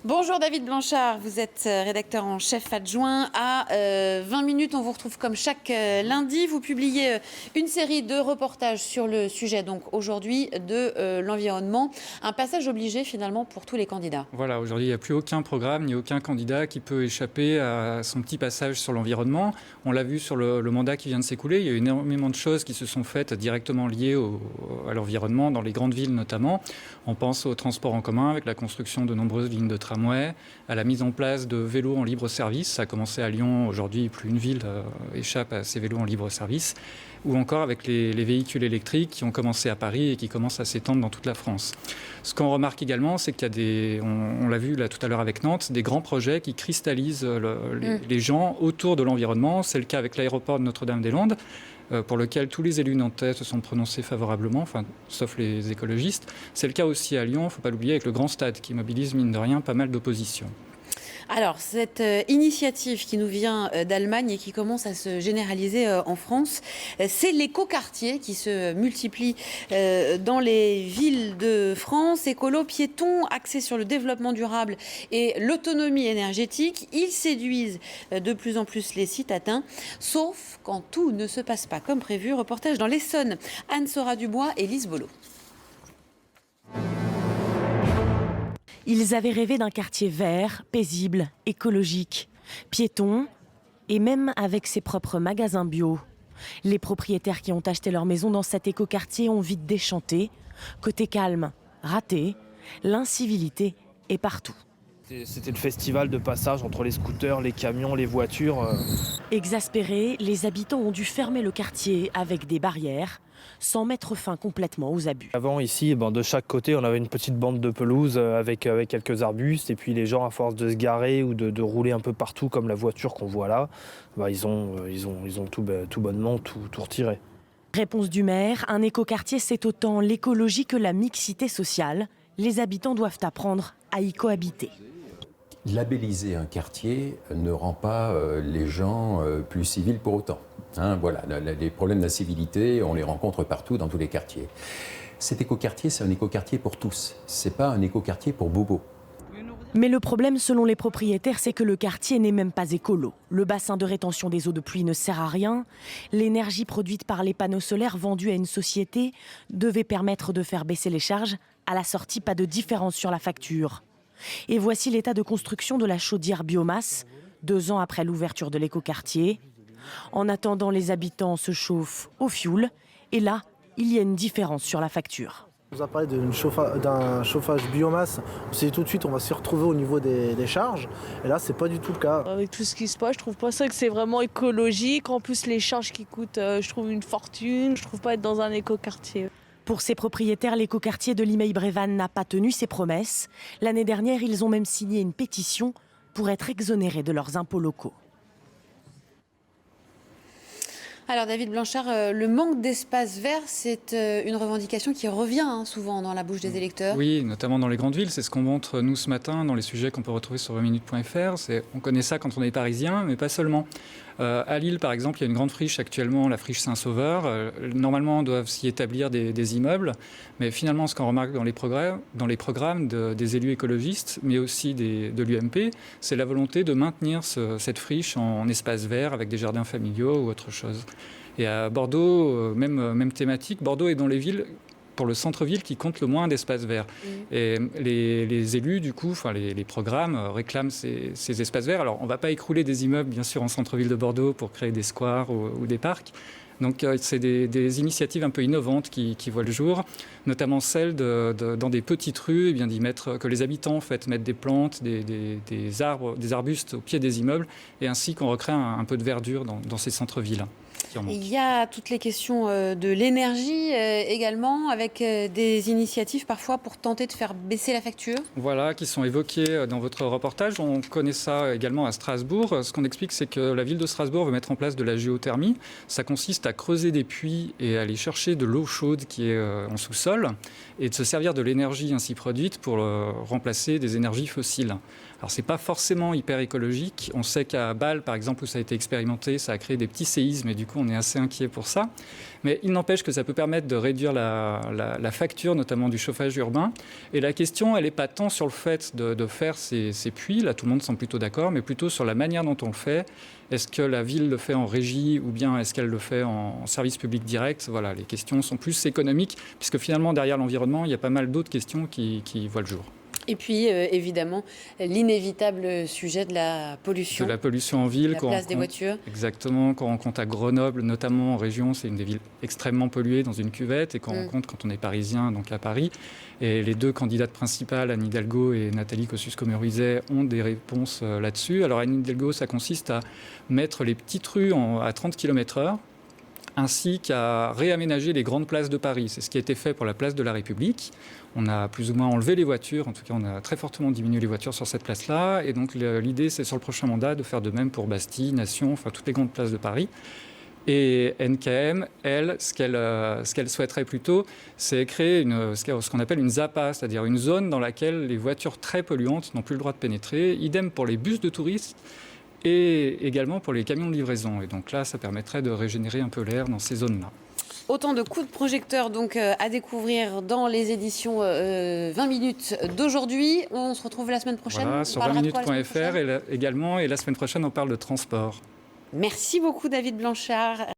Bonjour David Blanchard, vous êtes rédacteur en chef adjoint à 20 minutes. On vous retrouve comme chaque lundi. Vous publiez une série de reportages sur le sujet, donc aujourd'hui, de l'environnement. Un passage obligé finalement pour tous les candidats. Voilà, aujourd'hui, il n'y a plus aucun programme ni aucun candidat qui peut échapper à son petit passage sur l'environnement. On l'a vu sur le mandat qui vient de s'écouler. Il y a eu énormément de choses qui se sont faites directement liées à l'environnement, dans les grandes villes notamment. On pense au transport en commun avec la construction de nombreuses lignes de tramway, à la mise en place de vélos en libre service. Ça a commencé à Lyon. Aujourd'hui, plus une ville échappe à ces vélos en libre service. Ou encore avec les véhicules électriques qui ont commencé à Paris et qui commencent à s'étendre dans toute la France. Ce qu'on remarque également, c'est qu'il y a on l'a vu là tout à l'heure avec Nantes, des grands projets qui cristallisent les gens autour de l'environnement. C'est le cas avec l'aéroport de Notre-Dame-des-Landes, pour lequel tous les élus nantais se sont prononcés favorablement, sauf les écologistes. C'est le cas aussi à Lyon, il ne faut pas l'oublier, avec le Grand Stade, qui mobilise, mine de rien, pas mal d'opposition. Alors, cette initiative qui nous vient d'Allemagne et qui commence à se généraliser en France, c'est l'écoquartier qui se multiplie dans les villes de France. Écolo, piétons, axés sur le développement durable et l'autonomie énergétique, ils séduisent de plus en plus les citadins, sauf quand tout ne se passe pas comme prévu. Reportage dans l'Essonne, Anne-Sora Dubois et Lise Bolo. Ils avaient rêvé d'un quartier vert, paisible, écologique, piéton et même avec ses propres magasins bio. Les propriétaires qui ont acheté leur maison dans cet écoquartier ont vite déchanté. Côté calme, raté, l'incivilité est partout. C'était le festival de passage entre les scooters, les camions, les voitures. Exaspérés, les habitants ont dû fermer le quartier avec des barrières, sans mettre fin complètement aux abus. Avant ici, de chaque côté, on avait une petite bande de pelouse avec quelques arbustes. Et puis les gens, à force de se garer ou de rouler un peu partout, comme la voiture qu'on voit là, ils ont tout bonnement tout retiré. Réponse du maire, un écoquartier, c'est autant l'écologie que la mixité sociale. Les habitants doivent apprendre à y cohabiter. Labelliser un quartier ne rend pas les gens plus civils pour autant. Voilà, les problèmes d'incivilité, on les rencontre partout dans tous les quartiers. Cet écoquartier, c'est un écoquartier pour tous. C'est pas un écoquartier pour bobos. Mais le problème, selon les propriétaires, c'est que le quartier n'est même pas écolo. Le bassin de rétention des eaux de pluie ne sert à rien. L'énergie produite par les panneaux solaires vendus à une société devait permettre de faire baisser les charges. À la sortie, pas de différence sur la facture. Et voici l'état de construction de la chaudière biomasse, 2 ans après l'ouverture de l'écoquartier. En attendant, les habitants se chauffent au fioul. Et là, il y a une différence sur la facture. On vous a parlé d'un chauffage biomasse. On s'est dit tout de suite on va s'y retrouver au niveau des charges. Et là, c'est pas du tout le cas. Avec tout ce qui se passe, je trouve pas ça que c'est vraiment écologique. En plus, les charges qui coûtent, je trouve une fortune. Je trouve pas être dans un écoquartier. Pour ces propriétaires, l'écoquartier de Limeil-Brévannes n'a pas tenu ses promesses. L'année dernière, ils ont même signé une pétition pour être exonérés de leurs impôts locaux. Alors David Blanchard, le manque d'espace vert, c'est une revendication qui revient souvent dans la bouche des électeurs. Oui, notamment dans les grandes villes. C'est ce qu'on montre nous ce matin dans les sujets qu'on peut retrouver sur 20minutes.fr. On connaît ça quand on est parisien, mais pas seulement. À Lille, par exemple, il y a une grande friche actuellement, la friche Saint-Sauveur. Normalement, doivent s'y établir des immeubles. Mais finalement, ce qu'on remarque dans les programmes des élus écologistes, mais aussi de l'UMP, c'est la volonté de maintenir cette friche en espace vert avec des jardins familiaux ou autre chose. Et à Bordeaux, même thématique, Bordeaux est dans les villes pour le centre-ville qui compte le moins d'espaces verts. Et les élus, du coup, les programmes réclament ces espaces verts. Alors, on ne va pas écrouler des immeubles, bien sûr, en centre-ville de Bordeaux pour créer des squares ou des parcs. Donc, c'est des initiatives un peu innovantes qui voient le jour, notamment celle dans des petites rues, que les habitants en fait, mettent des plantes, des arbres, des arbustes au pied des immeubles, et ainsi qu'on recrée un peu de verdure dans ces centres-villes. Il y a toutes les questions de l'énergie également, avec des initiatives parfois pour tenter de faire baisser la facture. Voilà, qui sont évoquées dans votre reportage. On connaît ça également à Strasbourg. Ce qu'on explique, c'est que la ville de Strasbourg veut mettre en place de la géothermie. Ça consiste à creuser des puits et aller chercher de l'eau chaude qui est en sous-sol et de se servir de l'énergie ainsi produite pour remplacer des énergies fossiles. Alors, ce n'est pas forcément hyper écologique. On sait qu'à Bâle, par exemple, où ça a été expérimenté, ça a créé des petits séismes et du coup, on est assez inquiet pour ça. Mais il n'empêche que ça peut permettre de réduire la facture, notamment du chauffage urbain. Et la question, elle n'est pas tant sur le fait de faire ces puits, là tout le monde semble plutôt d'accord, mais plutôt sur la manière dont on le fait. Est-ce que la ville le fait en régie ou bien est-ce qu'elle le fait en service public direct? Voilà, les questions sont plus économiques, puisque finalement, derrière l'environnement, il y a pas mal d'autres questions qui voient le jour. Et puis, évidemment, l'inévitable sujet de la pollution. De la pollution en ville. La place des voitures. Exactement, qu'on rencontre à Grenoble, notamment en région, c'est une des villes extrêmement polluées dans une cuvette, et qu'on rencontre quand on est parisien, donc à Paris. Et les deux candidates principales, Anne Hidalgo et Nathalie Kosciusko-Morizet, ont des réponses là-dessus. Alors, Anne Hidalgo, ça consiste à mettre les petites rues à 30 km/h, ainsi qu'à réaménager les grandes places de Paris. C'est ce qui a été fait pour la place de la République. On a plus ou moins enlevé les voitures, en tout cas on a très fortement diminué les voitures sur cette place-là. Et donc l'idée, c'est sur le prochain mandat de faire de même pour Bastille, Nation, enfin toutes les grandes places de Paris. Et NKM, elle, ce qu'elle souhaiterait plutôt, c'est créer ce qu'on appelle une ZAPA, c'est-à-dire une zone dans laquelle les voitures très polluantes n'ont plus le droit de pénétrer. Idem pour les bus de touristes et également pour les camions de livraison. Et donc là, ça permettrait de régénérer un peu l'air dans ces zones-là. Autant de coups de projecteur donc à découvrir dans les éditions 20 minutes d'aujourd'hui. On se retrouve la semaine prochaine. Voilà, sur 20minutes.fr également. Et la semaine prochaine, on parle de transport. Merci beaucoup David Blanchard.